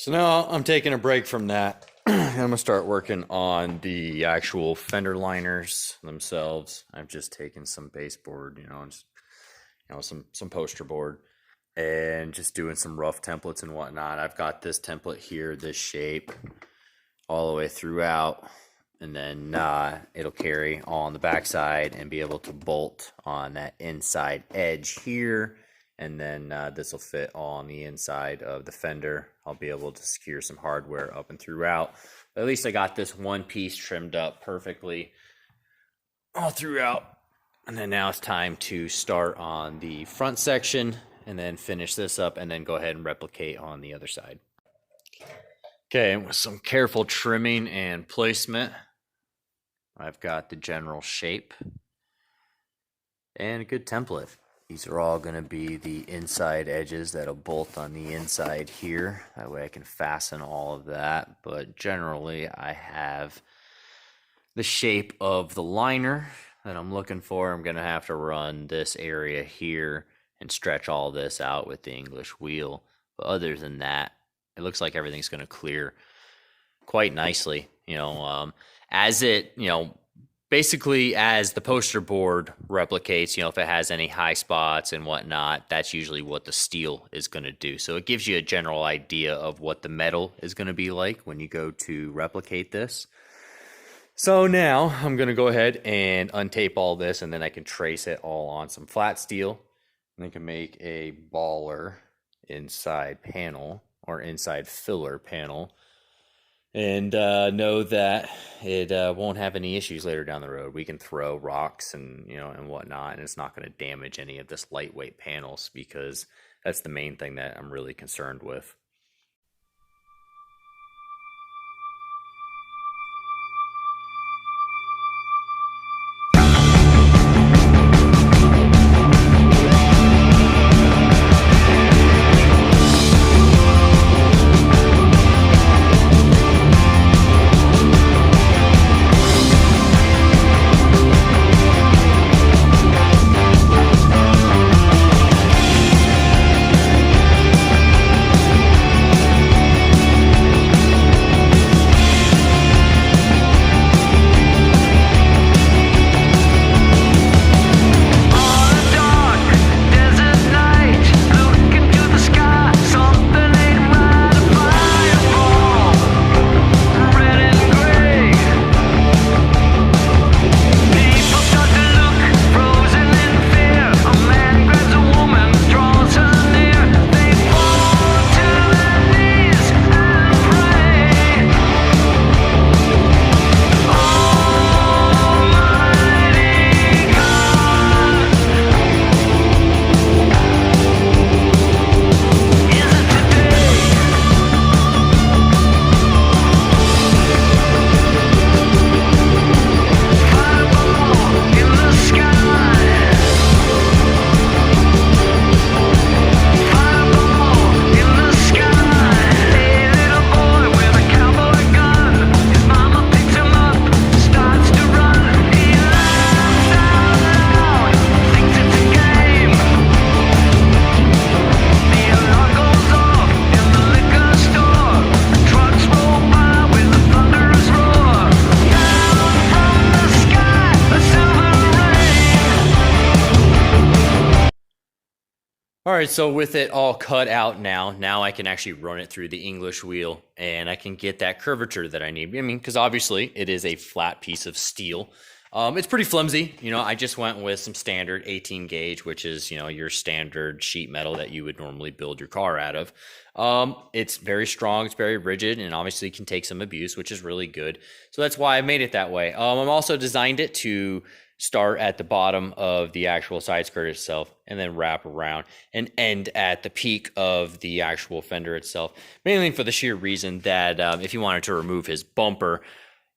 So now I'm taking a break from that. I'm gonna start working on the actual fender liners themselves. I've just taken some baseboard, some poster board, and just doing some rough templates and whatnot. I've got this template here, this shape, all the way throughout, and then it'll carry on the backside and be able to bolt on that inside edge here. And then this will fit on the inside of the fender. I'll be able to secure some hardware up and throughout. But at least I got this one piece trimmed up perfectly all throughout. And then now it's time to start on the front section and then finish this up and then go ahead and replicate on the other side. Okay, and with some careful trimming and placement, I've got the general shape and a good template. These are all going to be the inside edges that'll bolt on the inside here. That way I can fasten all of that. But generally, I have the shape of the liner that I'm looking for. I'm going to have to run this area here and stretch all this out with the English wheel. But other than that, it looks like everything's going to clear quite nicely. Basically, as the poster board replicates, if it has any high spots and whatnot, that's usually what the steel is going to do. So it gives you a general idea of what the metal is going to be like when you go to replicate this. So now I'm going to go ahead and untape all this, and then I can trace it all on some flat steel. And I can make a baller inside panel or inside filler panel. And know that it won't have any issues later down the road. We can throw rocks and whatnot, and it's not going to damage any of this lightweight panels, because that's the main thing that I'm really concerned with. All right, so with it all cut out now I can actually run it through the English wheel, and I can get that curvature that I need. Because obviously it is a flat piece of steel. It's pretty flimsy. I just went with some standard 18 gauge, which is, your standard sheet metal that you would normally build your car out of. It's very strong, it's very rigid, and obviously can take some abuse, which is really good. So that's why I made it that way. I'm also designed it to start at the bottom of the actual side skirt itself and then wrap around and end at the peak of the actual fender itself, mainly for the sheer reason that if you wanted to remove his bumper,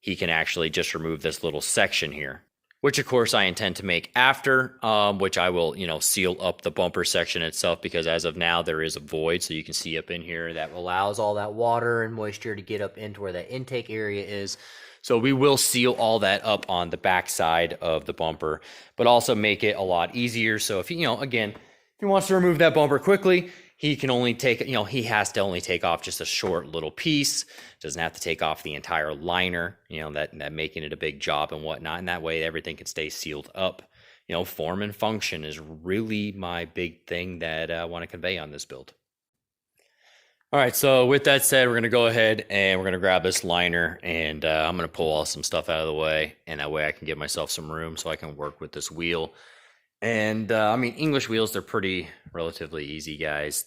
he can actually just remove this little section here, which of course I intend to make after, which I will, seal up the bumper section itself, because as of now there is a void, so you can see up in here that allows all that water and moisture to get up into where that intake area is. So we will seal all that up on the back side of the bumper, but also make it a lot easier. So if again, if he wants to remove that bumper quickly, he can only take, he has to only take off just a short little piece, doesn't have to take off the entire liner, that making it a big job and whatnot. And that way everything can stay sealed up. Form and function is really my big thing that I want to convey on this build. All right, so with that said, we're going to go ahead and we're going to grab this liner, and I'm going to pull all some stuff out of the way, and that way I can give myself some room so I can work with this wheel. And I mean, English wheels, they're pretty relatively easy, guys.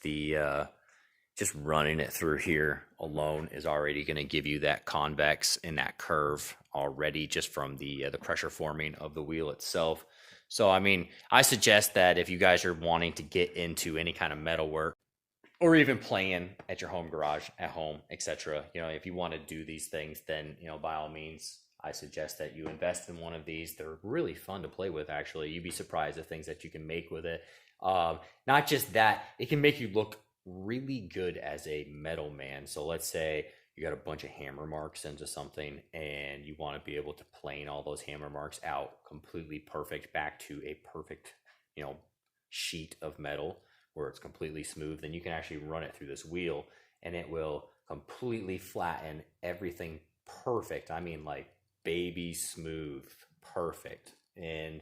Just running it through here alone is already going to give you that convex and that curve already just from the pressure forming of the wheel itself. So, I mean, I suggest that if you guys are wanting to get into any kind of metal work, or even playing at your home garage, at home, etc. If you want to do these things, then, by all means, I suggest that you invest in one of these. They're really fun to play with, actually. You'd be surprised at things that you can make with it. Not just that, it can make you look really good as a metal man. So let's say you got a bunch of hammer marks into something and you want to be able to plane all those hammer marks out completely perfect back to a perfect, sheet of metal where it's completely smooth. Then you can actually run it through this wheel and it will completely flatten everything perfect. I mean, like baby smooth, perfect. And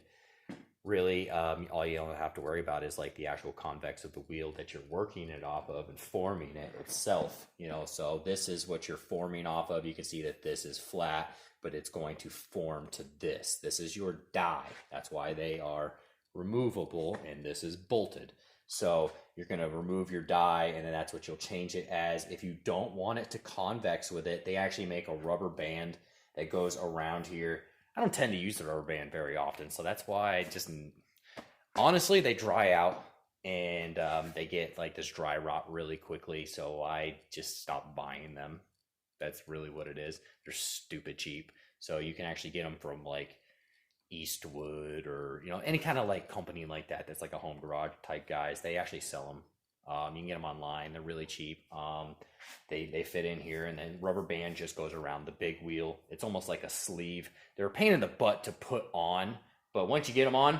really, all you don't have to worry about is like the actual convex of the wheel that you're working it off of and forming it itself. So this is what you're forming off of. You can see that this is flat, but it's going to form to this. This is your die. That's why they are removable, and this is bolted. So you're going to remove your die, and then that's what you'll change it as. If you don't want it to convex with it, they actually make a rubber band that goes around here. I don't tend to use the rubber band very often, so that's why I just, honestly, they dry out and they get like this dry rot really quickly, so I just stopped buying them. That's really what it is. They're stupid cheap, so you can actually get them from like Eastwood or any kind of like company like that that's like a home garage type guys. They actually sell them. You can get them online. They're really cheap. They fit in here, and then rubber band just goes around the big wheel. It's almost like a sleeve. They're a pain in the butt to put on, but once you get them on,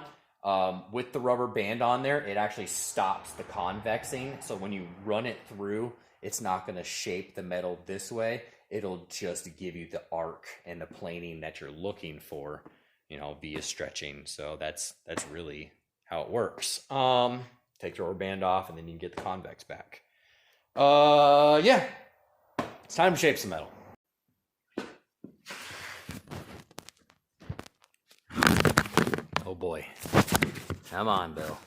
with the rubber band on there, it actually stops the convexing. So when you run it through, it's not going to shape the metal this way. It'll just give you the arc and the planing that you're looking for, via stretching. So that's really how it works. Take the rubber band off, and then you can get the convex back. Yeah, it's time to shape some metal. Oh boy, come on, Bill.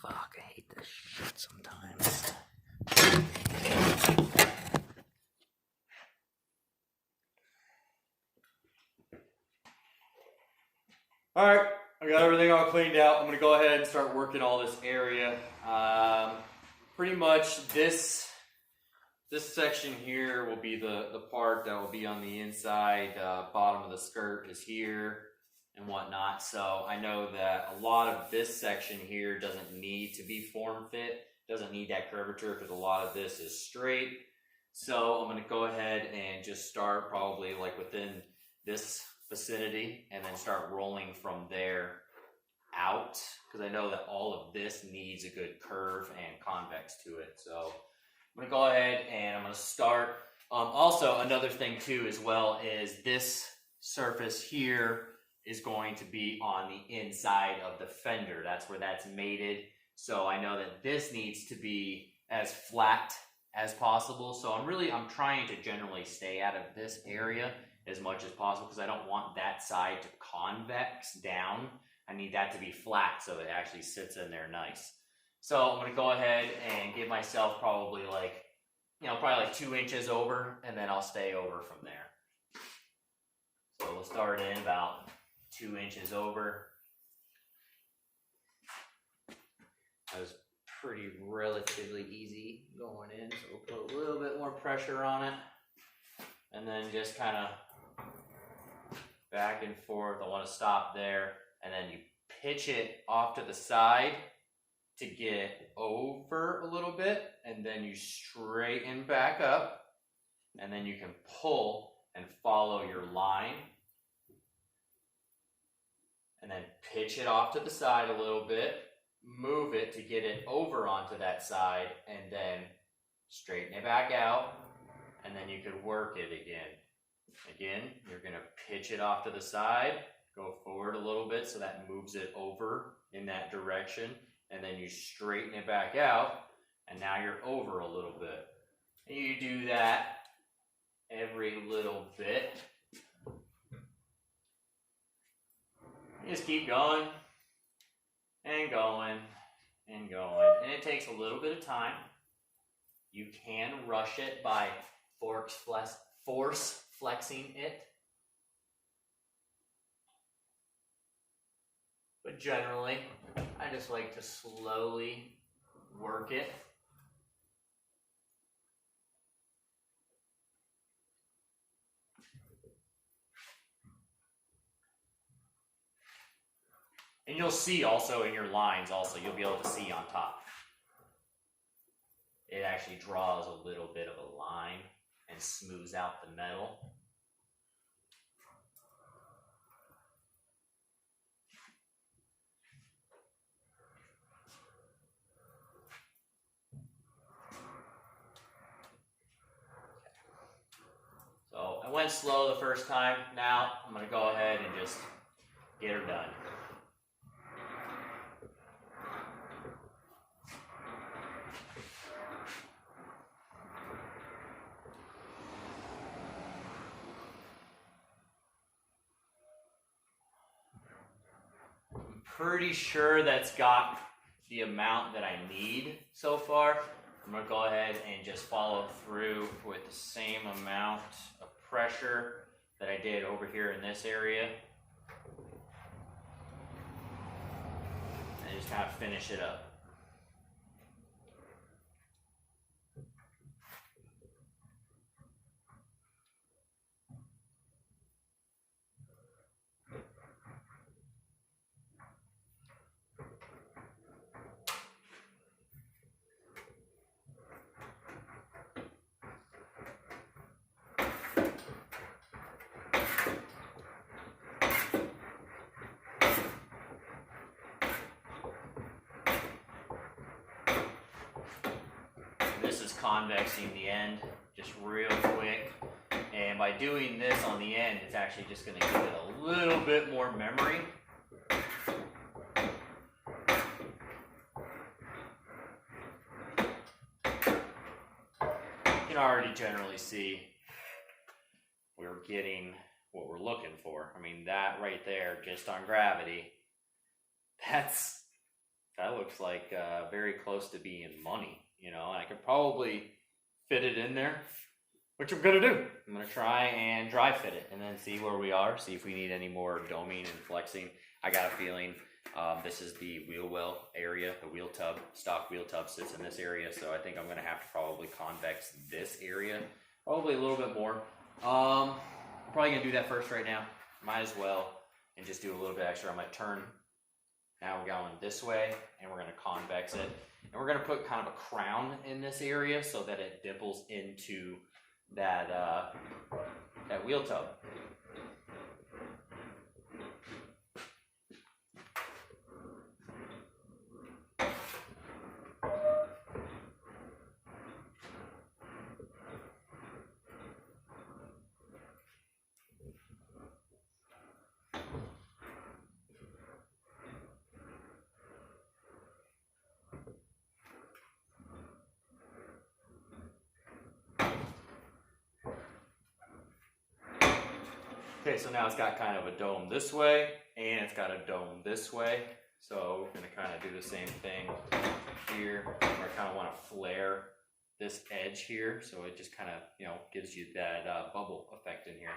Fuck, I hate this shit sometimes. All right, I got everything all cleaned out. I'm going to go ahead and start working all this area. Pretty much this section here will be the part that will be on the inside. Bottom of the skirt is here and whatnot. So I know that a lot of this section here doesn't need to be form fit, doesn't need that curvature because a lot of this is straight. So I'm going to go ahead and just start probably like within this vicinity and then start rolling from there out, because I know that all of this needs a good curve and convex to it. So I'm going to go ahead and I'm going to start. Also, another thing too as well is this surface here is going to be on the inside of the fender. That's where that's mated. So I know that this needs to be as flat as possible. So I'm trying to generally stay out of this area as much as possible because I don't want that side to convex down. I need that to be flat so it actually sits in there nice. So I'm going to go ahead and give myself probably like 2 inches over, and then I'll stay over from there. So we'll start in about 2 inches over. That was pretty relatively easy going in, so we'll put a little bit more pressure on it, and then just kind of back and forth. I want to stop there, and then you pitch it off to the side to get over a little bit, and then you straighten back up, and then you can pull and follow your line, and then pitch it off to the side a little bit, move it to get it over onto that side, and then straighten it back out, and then you could work it again. Again, you're going to pitch it off to the side, go forward a little bit so that moves it over in that direction, and then you straighten it back out, and now you're over a little bit. And you do that every little bit. You just keep going and going and going, and it takes a little bit of time. You can rush it by force flexing it, but generally I just like to slowly work it. And you'll see also in your lines also, you'll be able to see on top. It actually draws a little bit of a line and smooths out the metal. So I went slow the first time. Now I'm going to go ahead and just get her done. Pretty sure that's got the amount that I need so far. I'm going to go ahead and just follow through with the same amount of pressure that I did over here in this area. And just kind of finish it up. This is convexing the end just real quick, and by doing this on the end, it's actually just going to give it a little bit more memory. You can already generally see we're getting what we're looking for. I mean, that right there, just on gravity, that looks like very close to being money. You know, and I could probably fit it in there, which I'm going to do. I'm going to try and dry fit it and then see where we are, see if we need any more doming and flexing. I got a feeling this is the wheel well area, the wheel tub, stock wheel tub sits in this area, so I think I'm going to have to probably convex this area, probably a little bit more. I'm probably going to do that first right now. Might as well, and just do a little bit extra. I'm going to turn. Now we're going this way, and we're going to convex it. And we're going to put kind of a crown in this area so that it dimples into that, that wheel tub. Okay, so now it's got kind of a dome this way, and it's got a dome this way. So we're going to kind of do the same thing here. I kind of want to flare this edge here, so it just kind of, you know, gives you that bubble effect in here.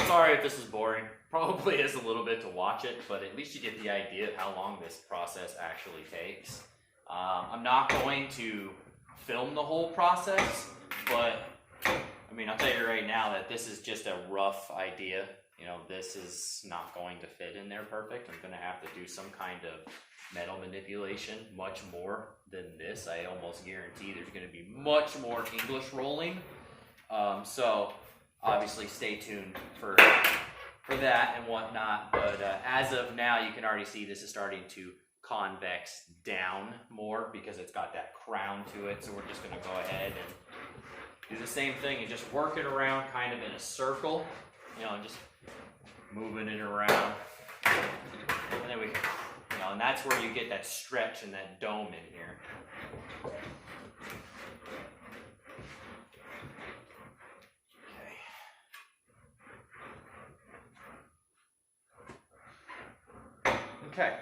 Sorry if this is boring. Probably is a little bit to watch it, but at least you get the idea of how long this process actually takes. I'm not going to film the whole process, but I mean, I'll tell you right now that this is just a rough idea you know, this is not going to fit in there perfect. I'm going to have to do some kind of metal manipulation, much more than this. I almost guarantee there's going to be much more English rolling. So obviously stay tuned for that and whatnot. But as of now, you can already see this is starting to convex down more because it's got that crown to it. So we're just going to go ahead and do the same thing and just work it around kind of in a circle, you know, just moving it around. And then we can, you know, and that's where you get that stretch and that dome in here. Okay,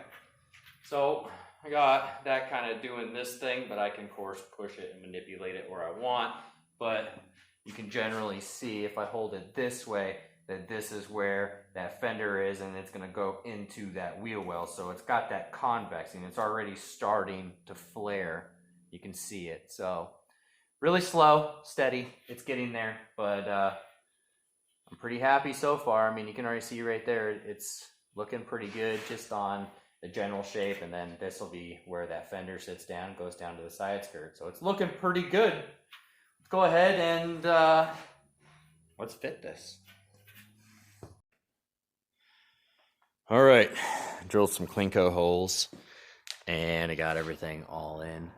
so I got that kind of doing this thing, but I can of course push it and manipulate it where I want. But you can generally see if I hold it this way, that this is where that fender is, and it's going to go into that wheel well. So it's got that convexing. It's already starting to flare. You can see it. So really slow, steady. It's getting there, but I'm pretty happy so far. I mean, you can already see right there, it's looking pretty good just on the general shape, and then this will be where that fender sits down, goes down to the side skirt. So it's looking pretty good. Let's go ahead and let's fit this. All right, drilled some Klinko holes, and I got everything all in.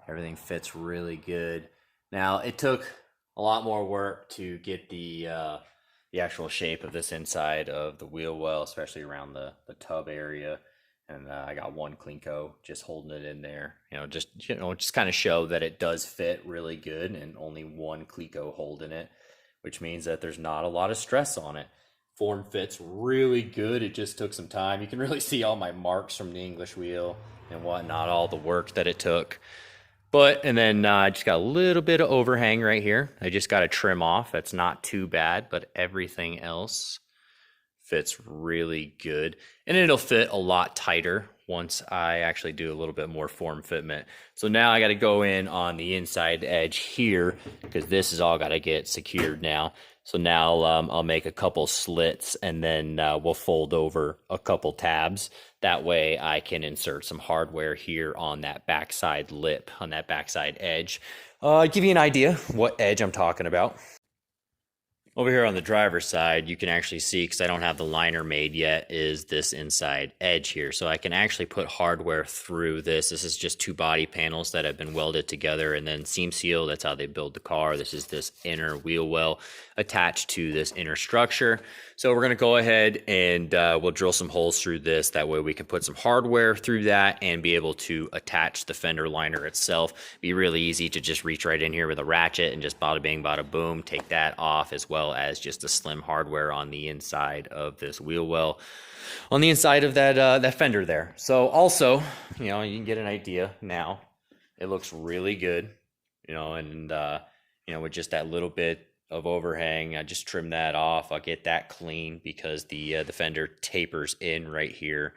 Everything fits really good. Now, it took a lot more work to get the actual shape of this inside of the wheel well, especially around the tub area. And I got one Klinko just holding it in there, just kind of show that it does fit really good, and only one Klinko holding it, which means that there's not a lot of stress on it. Form fits really good. It just took some time. You can really see all my marks from the English wheel and whatnot, all the work that it took. And then I just got a little bit of overhang right here. I just got to trim off. That's not too bad, but everything else fits really good. And it'll fit a lot tighter once I actually do a little bit more form fitment. So now I got to go in on the inside edge here, because this is all got to get secured now. So now I'll make a couple slits, and then we'll fold over a couple tabs. That way I can insert some hardware here on that backside lip, on that backside edge. Give you an idea what edge I'm talking about. Over here on the driver's side, you can actually see, because I don't have the liner made yet, is this inside edge here. So I can actually put hardware through this. This is just two body panels that have been welded together and then seam sealed. That's how they build the car. This is this inner wheel well attached to this inner structure. So we're going to go ahead and we'll drill some holes through this. That way we can put some hardware through that and be able to attach the fender liner itself. Be really easy to just reach right in here with a ratchet and just bada bing, bada boom, take that off, as well as just a slim hardware on the inside of this wheel well, on the inside of that fender there. So also, you can get an idea now. It looks really good, and with just that little bit of overhang, I just trim that off. I'll get that clean because the fender tapers in right here,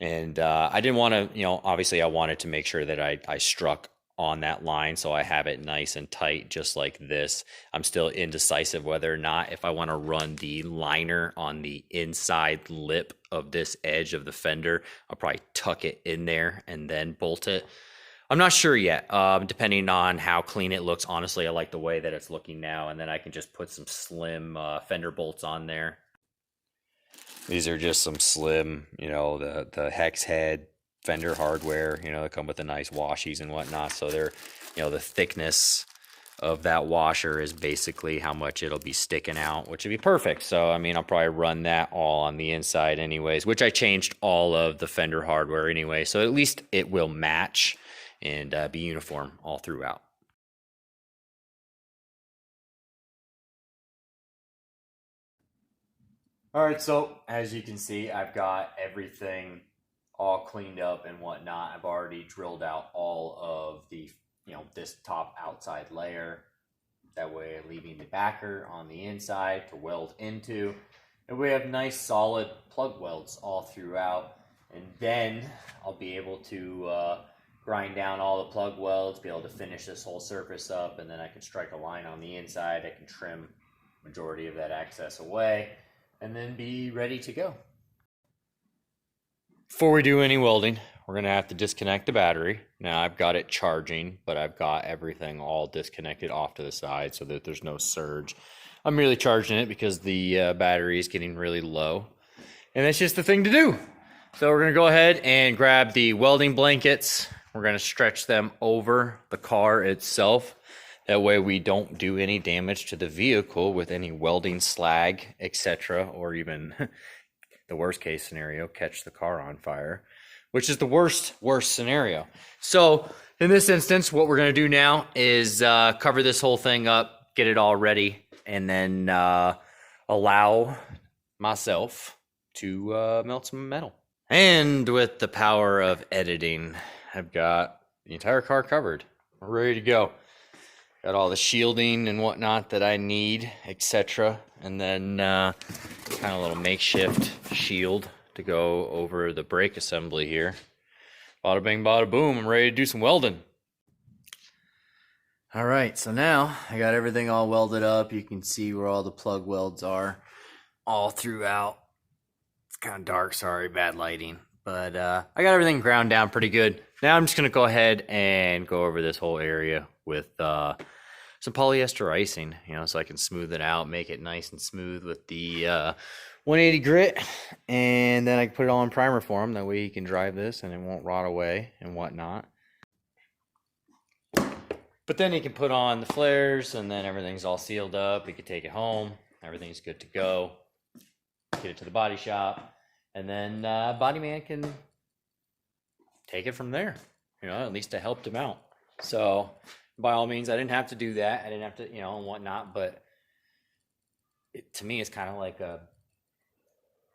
and I didn't want to, obviously I wanted to make sure that I struck on that line, so I have it nice and tight, just like this. I'm still indecisive whether or not if I want to run the liner on the inside lip of this edge of the fender. I'll probably tuck it in there and then bolt it. I'm not sure yet, depending on how clean it looks. Honestly, I like the way that it's looking now, and then I can just put some slim fender bolts on there. These are just some slim, the hex head fender hardware, they come with the nice washies and whatnot. So they're, the thickness of that washer is basically how much it'll be sticking out, which would be perfect. So, I'll probably run that all on the inside anyways, which I changed all of the fender hardware anyway. So at least it will match and be uniform all throughout. All right, so as you can see, I've got everything all cleaned up and whatnot. I've already drilled out all of the, this top outside layer. That way, leaving the backer on the inside to weld into. And we have nice solid plug welds all throughout. And then I'll be able to grind down all the plug welds, be able to finish this whole surface up, and then I can strike a line on the inside. I can trim majority of that excess away. and then be ready to go. Before we do any welding, we're going to have to disconnect the battery. Now I've got it charging, but I've got everything all disconnected off to the side so that there's no surge. I'm merely charging it because the battery is getting really low. And that's just the thing to do. So we're going to go ahead and grab the welding blankets. We're going to stretch them over the car itself. That way we don't do any damage to the vehicle with any welding slag, etc. Or even the worst case scenario, catch the car on fire, which is the worst scenario. So in this instance, what we're going to do now is cover this whole thing up, get it all ready, and then allow myself to melt some metal. And with the power of editing, I've got the entire car covered. We're ready to go. Got all the shielding and whatnot that I need, etc. And then kind of a little makeshift shield to go over the brake assembly here. Bada bing, bada boom. I'm ready to do some welding. All right, so now I got everything all welded up. You can see where all the plug welds are all throughout. It's kind of dark, sorry, bad lighting. But I got everything ground down pretty good. Now I'm just going to go ahead and go over this whole area with some polyester icing, so I can smooth it out, make it nice and smooth with the 180 grit. And then I can put it all in primer for him. That way he can drive this and it won't rot away and whatnot. But then he can put on the flares and then everything's all sealed up. He can take it home. Everything's good to go. Get it to the body shop. And then body man can take it from there. At least I helped him out. So by all means, I didn't have to do that. I didn't have to, and whatnot. But to me, it's kind of like a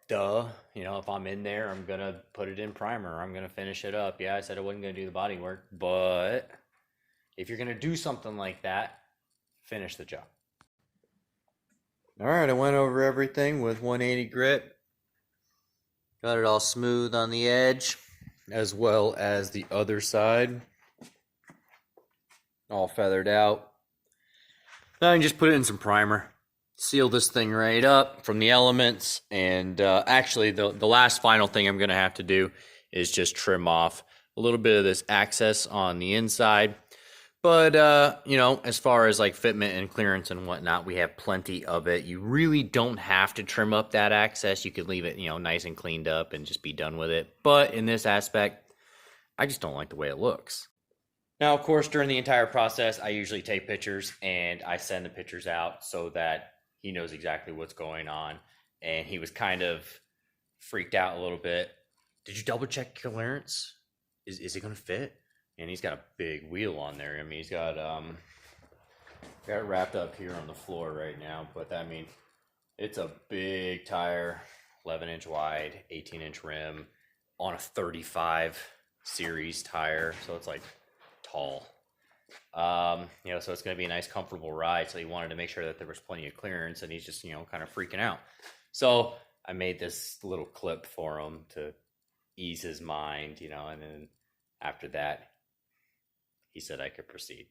duh. If I'm in there, I'm going to put it in primer. I'm going to finish it up. Yeah, I said I wasn't going to do the body work. But if you're going to do something like that, finish the job. All right, I went over everything with 180 grit. Got it all smooth on the edge, as well as the other side. All feathered out. Now I can just put it in some primer. Seal this thing right up from the elements. And actually, the last final thing I'm going to have to do is just trim off a little bit of this access on the inside. But, as far as like fitment and clearance and whatnot, we have plenty of it. You really don't have to trim up that access. You could leave it, nice and cleaned up and just be done with it. But in this aspect, I just don't like the way it looks. Now, of course, during the entire process, I usually take pictures and I send the pictures out so that he knows exactly what's going on. And he was kind of freaked out a little bit. Did you double check clearance? Is it going to fit? And he's got a big wheel on there. He's got it wrapped up here on the floor right now. But it's a big tire, 11-inch wide, 18-inch rim on a 35 series tire. So it's like tall. So it's going to be a nice, comfortable ride. So he wanted to make sure that there was plenty of clearance, and he's just, kind of freaking out. So I made this little clip for him to ease his mind, and then after that, he said I could proceed.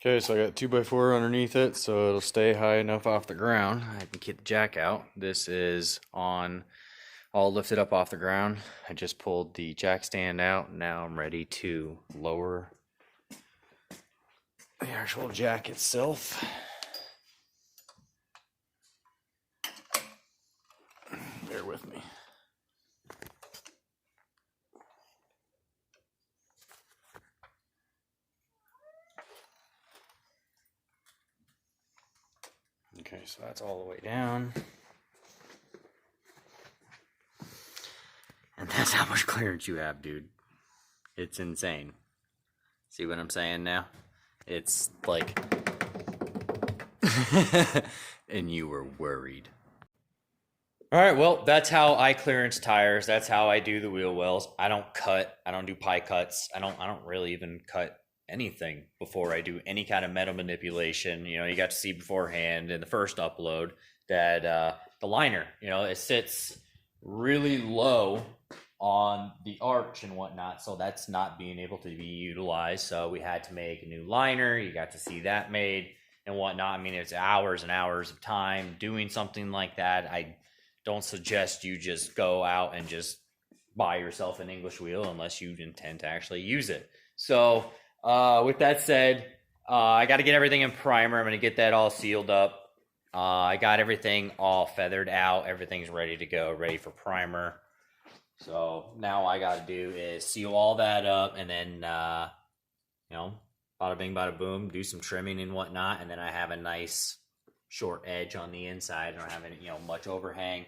Okay, so I got 2x4 underneath it, so it'll stay high enough off the ground. I can get the jack out. This is on all lifted up off the ground. I just pulled the jack stand out. Now I'm ready to lower the actual jack itself. Bear with me. Okay, so that's all the way down. And that's how much clearance you have, dude. It's insane. See what I'm saying now? It's like... and you were worried. All right, well, that's how I clearance tires. That's how I do the wheel wells. I don't cut. I don't do pie cuts. I don't really even cut anything before I do any kind of metal manipulation. You got to see beforehand in the first upload that the liner, it sits really low on the arch and whatnot, so that's not being able to be utilized. So we had to make a new liner. You got to see that made. and whatnot. I mean, it's hours and hours of time doing something like that. I don't suggest you just go out and just buy yourself an English wheel unless you intend to actually use it. So with that said, I got to get everything in primer. I'm going to get that all sealed up. I got everything all feathered out. Everything's ready to go, ready for primer. So now all I got to do is seal all that up, and then, you know, bada bing, bada boom, do some trimming and whatnot. And then I have a nice short edge on the inside. I don't have any, you know, much overhang.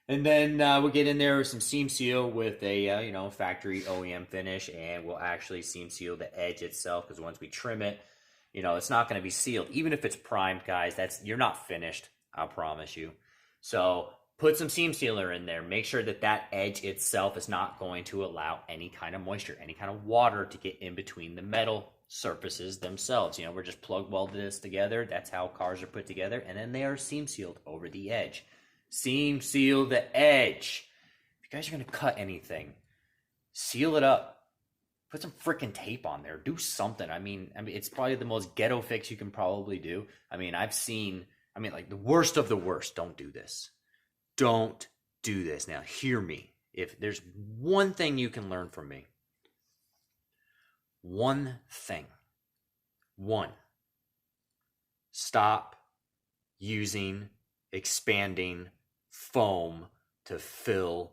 And then we'll get in there with some seam seal with a, you know, factory OEM finish, and we'll actually seam seal the edge itself, because once we trim it, you know, it's not going to be sealed. Even if it's primed, guys, you're not finished, I promise you. So put some seam sealer in there. Make sure that that edge itself is not going to allow any kind of moisture, any kind of water to get in between the metal surfaces themselves. You know, we're just plug welded this together. That's how cars are put together. And then they are seam sealed over the edge. Seam seal the edge. If you guys are going to cut anything, seal it up. Put some freaking tape on there. Do something. I mean, it's probably the most ghetto fix you can probably do. I mean, like the worst of the worst. Don't do this. Don't do this. Now, hear me. If there's one thing you can learn from me, one thing. One. Stop using expanding foam to fill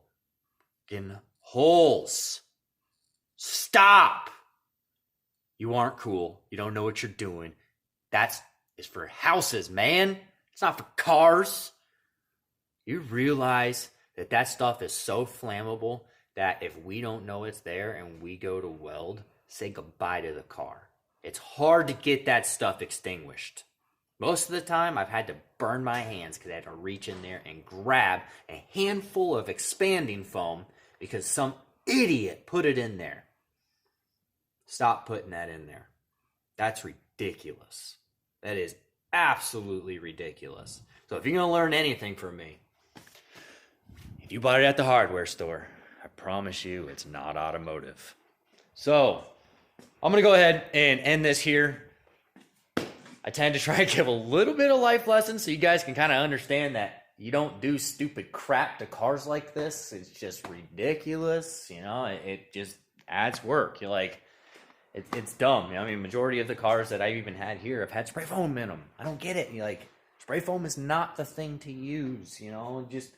in holes. Stop! You aren't cool. You don't know what you're doing. That is for houses, man. It's not for cars. You realize that that stuff is so flammable that if we don't know it's there and we go to weld, say goodbye to the car. It's hard to get that stuff extinguished. Most of the time, I've had to burn my hands because I had to reach in there and grab a handful of expanding foam because some idiot put it in there. Stop putting that in there. That's ridiculous. That is absolutely ridiculous. So if you're going to learn anything from me, if you bought it at the hardware store, I promise you it's not automotive. So I'm going to go ahead and end this here. I tend to try and give a little bit of life lessons so you guys can kind of understand that you don't do stupid crap to cars like this. It's just ridiculous. You know, it just adds work. You're like, it's dumb. You know, I mean, majority of the cars that I've even had here have had spray foam in them. I don't get it. You're like, spray foam is not the thing to use. You know, just,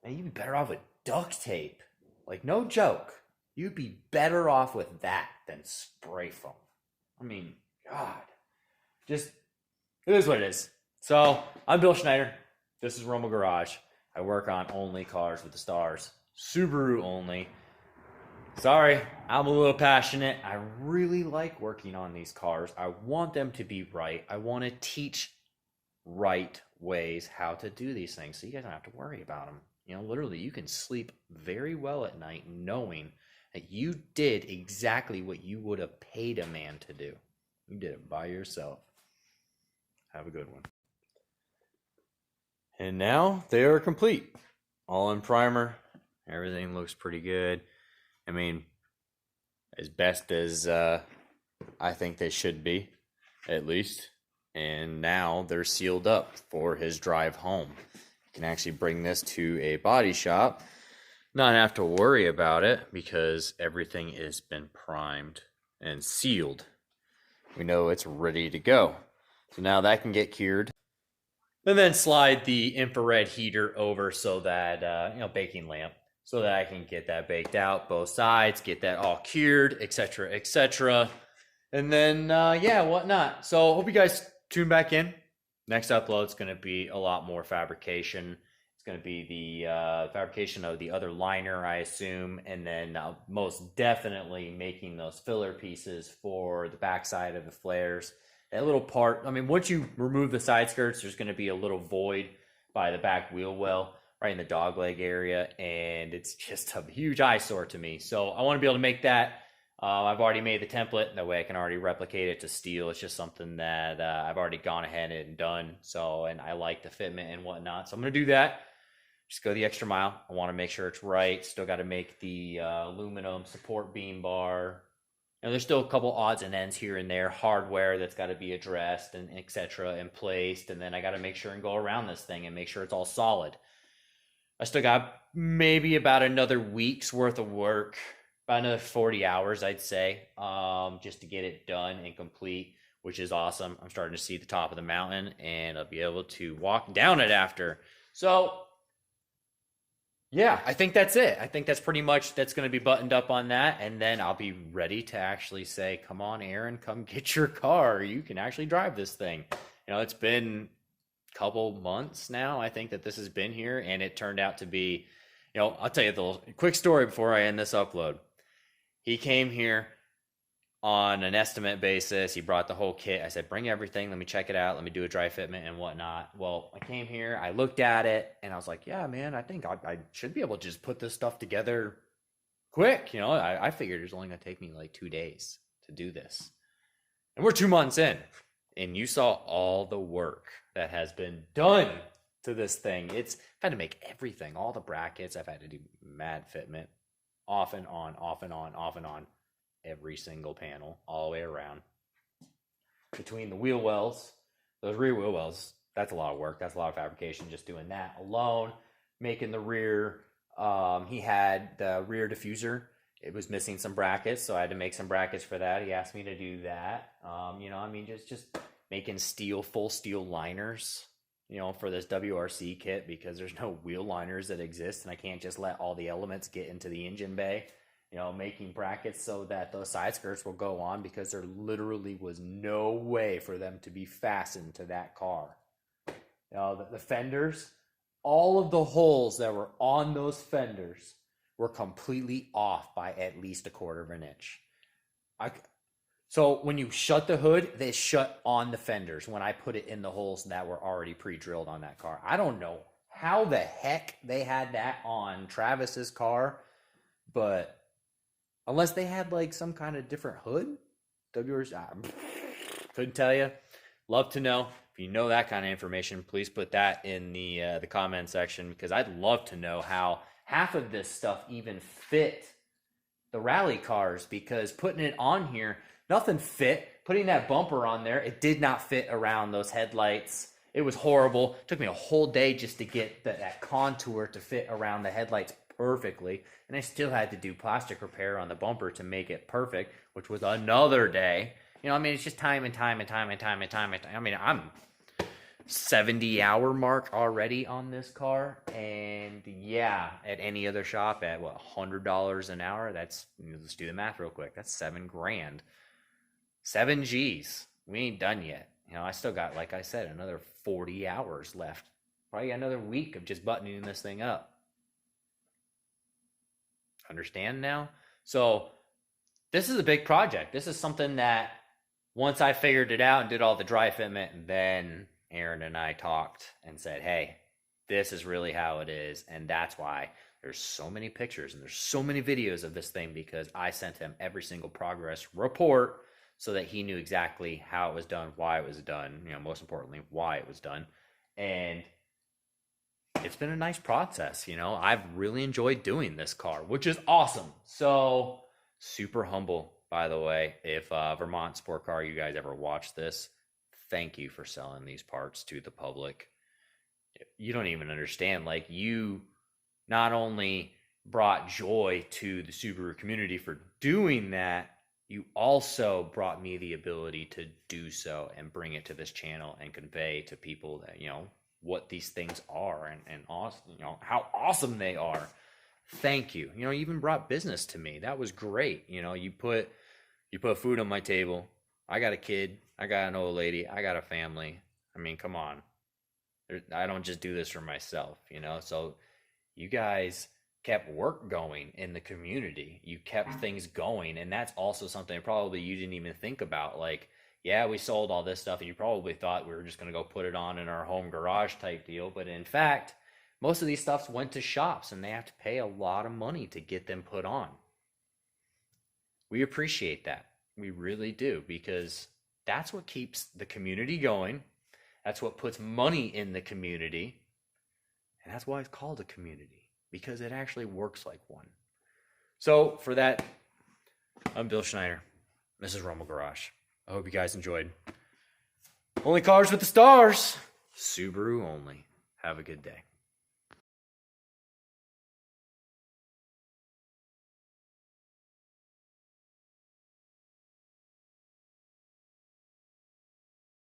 man, you'd be better off with duct tape. Like, no joke. You'd be better off with that than spray foam. I mean, God. Just, it is what it is. So, I'm Bill Schneider. This is Roma Garage. I work on only cars with the stars. Subaru only. Sorry, I'm a little passionate. I really like working on these cars. I want them to be right. I want to teach right ways how to do these things so you guys don't have to worry about them. You know, literally, you can sleep very well at night knowing that you did exactly what you would have paid a man to do. You did it by yourself. Have a good one. And now they are complete. All in primer. Everything looks pretty good. I mean, as best as I think they should be, at least. And now they're sealed up for his drive home. You can actually bring this to a body shop, not have to worry about it because everything has been primed and sealed. We know it's ready to go. So now that can get cured. And then slide the infrared heater over so that, baking lamp, so that I can get that baked out, both sides, get that all cured, etc., etc. And then, whatnot. So hope you guys tune back in. Next upload is going to be a lot more fabrication. It's going to be the fabrication of the other liner, I assume, and then most definitely making those filler pieces for the backside of the flares. That little part, I mean, once you remove the side skirts, there's going to be a little void by the back wheel well, right in the dog leg area, and it's just a huge eyesore to me. So I want to be able to make that. I've already made the template. That way I can already replicate it to steel. It's just something that I've already gone ahead and done. So, and I like the fitment and whatnot. So I'm going to do that. Just go the extra mile. I want to make sure it's right. Still got to make the aluminum support beam bar. there's still a couple odds and ends here and there, hardware that's got to be addressed and etc. and placed, and then I got to make sure and go around this thing and make sure it's all solid. I still got maybe about another week's worth of work, about another 40 hours, I'd say, just to get it done and complete, which is awesome. I'm starting to see the top of the mountain, and I'll be able to walk down it after. So, yeah, I think that's it. I think that's pretty much that's going to be buttoned up on that, and then I'll be ready to actually say, "Come on, Aaron, come get your car. You can actually drive this thing." It's been a couple months now, I think, that this has been here, and it turned out to be, I'll tell you the quick story before I end this upload. He came here on an estimate basis. He brought the whole kit. I said, bring everything. Let me check it out. Let me do a dry fitment and whatnot. Well, I came here. I looked at it, and I was like, yeah, man, I think I should be able to just put this stuff together quick. I figured it was only going to take me like 2 days to do this. And we're 2 months in, and you saw all the work that has been done to this thing. I've had to make everything, all the brackets. I've had to do mad fitment, off and on, off and on, off and on. Every single panel all the way around. Between the wheel wells, those rear wheel wells, that's a lot of work. That's a lot of fabrication just doing that alone. Making the rear, he had the rear diffuser. It was missing some brackets, so I had to make some brackets for that. He asked me to do that. Just making full steel liners, for this WRC kit, because there's no wheel liners that exist, and I can't just let all the elements get into the engine bay. Making brackets so that those side skirts will go on, because there literally was no way for them to be fastened to that car. The fenders, all of the holes that were on those fenders were completely off by at least 1/4 of an inch. So when you shut the hood, they shut on the fenders when I put it in the holes that were already pre-drilled on that car. I don't know how the heck they had that on Travis's car, but unless they had like some kind of different hood, couldn't tell you. Love to know. If you know that kind of information, please put that in the comment section, because I'd love to know how half of this stuff even fit the rally cars, because putting it on here, nothing fit. Putting that bumper on there, it did not fit around those headlights. It was horrible. It took me a whole day just to get that contour to fit around the headlights perfectly, and I still had to do plastic repair on the bumper to make it perfect, which was another day. It's just time and time and time and time and time and time. I'm 70-hour mark already on this car, and yeah, at any other shop at $100 an hour, that's, let's do the math real quick, that's $7,000, 7 G's. We ain't done yet. I still got, like I said, another 40 hours left, probably another week of just buttoning this thing up. Understand now? So this is a big project. This is something that once I figured it out and did all the dry fitment, then Aaron and I talked and said, hey, this is really how it is. And that's why there's so many pictures and there's so many videos of this thing, because I sent him every single progress report so that he knew exactly how it was done, why it was done, most importantly, why it was done. And it's been a nice process. I've really enjoyed doing this car, which is awesome. So super humble, by the way. If Vermont Sport Car, you guys ever watch this, thank you for selling these parts to the public. You don't even understand. Like, you not only brought joy to the Subaru community for doing that, you also brought me the ability to do so and bring it to this channel and convey to people that, what these things are and awesome, how awesome they are. Thank you. You even brought business to me. That was great. You put food on my table. I got a kid. I got an old lady. I got a family. Come on. I don't just do this for myself, So you guys kept work going in the community. You kept things going, and that's also something probably you didn't even think about. Like, yeah, we sold all this stuff, and you probably thought we were just going to go put it on in our home garage type deal. But in fact, most of these stuffs went to shops, and they have to pay a lot of money to get them put on. We appreciate that. We really do, because that's what keeps the community going. That's what puts money in the community. And that's why it's called a community, because it actually works like one. So for that, I'm Bill Schneider. This is Rumble Garage. I hope you guys enjoyed. Only cars with the stars. Subaru only. Have a good day.